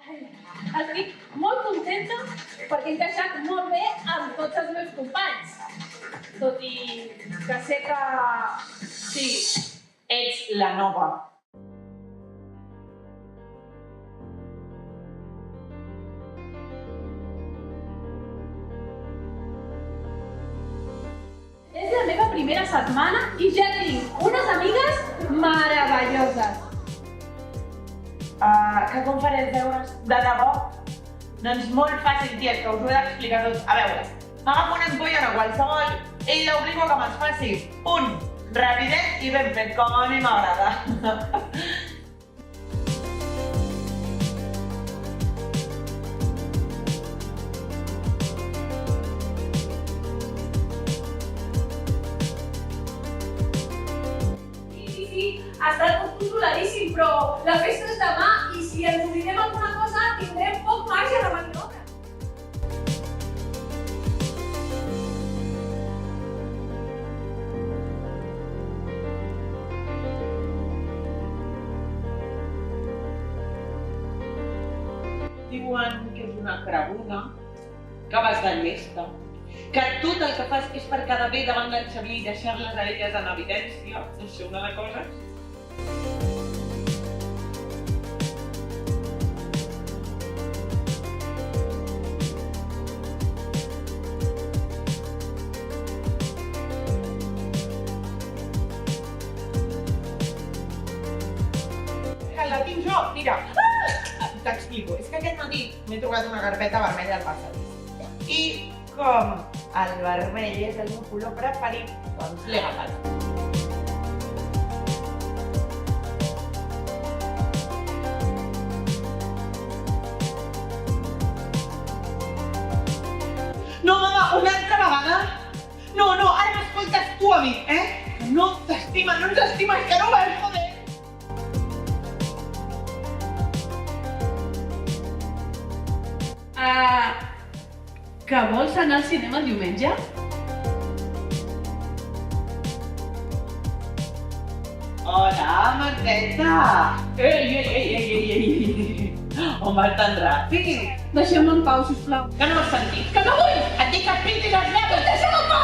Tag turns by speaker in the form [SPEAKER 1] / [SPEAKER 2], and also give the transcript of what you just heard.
[SPEAKER 1] Estic molt contenta perquè he encaixat molt bé amb tots els meus companys. Tot i que sé que... sí,
[SPEAKER 2] Ets la nova.
[SPEAKER 1] és la meva primera setmana i ja tinc unes amigues meravelloses.
[SPEAKER 2] Que com faré els deures? De debò? Doncs molt fàcil, tia, que us ho he d'explicar tot. A veure, m'agafo una ampolla o qualsevol i l'obligo que me'ls faci. Rapidet i ben fet, com a mi m'agrada.
[SPEAKER 1] Sí, està tot controladíssim, però la festa és demà i si ens oblidem alguna cosa tindrem poc marge de maniobra.
[SPEAKER 2] Diuen que és una cravuna, que vas de llesta, que tot el que fas és per quedar bé davant del Xavier i deixar-les a elles en evidència. No sé, una de coses. Que la tinc jo, mira. T'explico, és que aquest matí m'he trobat una carpeta vermella al passadís. I com el vermell és el meu color preferit, doncs l'he agafat. No, mama, una altra vegada? No, ara m'escoltes tu a mi, Que no t'estimes, no ens estimes, que no ho veus, joder!
[SPEAKER 1] Que vols anar al cinema el diumenge?
[SPEAKER 2] Hola, Marteta! Ei! On vas tan ràpid?
[SPEAKER 1] Deixeu-me en pau, sisplau.
[SPEAKER 2] Que no m'has sentit?
[SPEAKER 1] Que no vull!
[SPEAKER 2] Et dic que et pintis els llavis!
[SPEAKER 1] Deixeu-me en pau!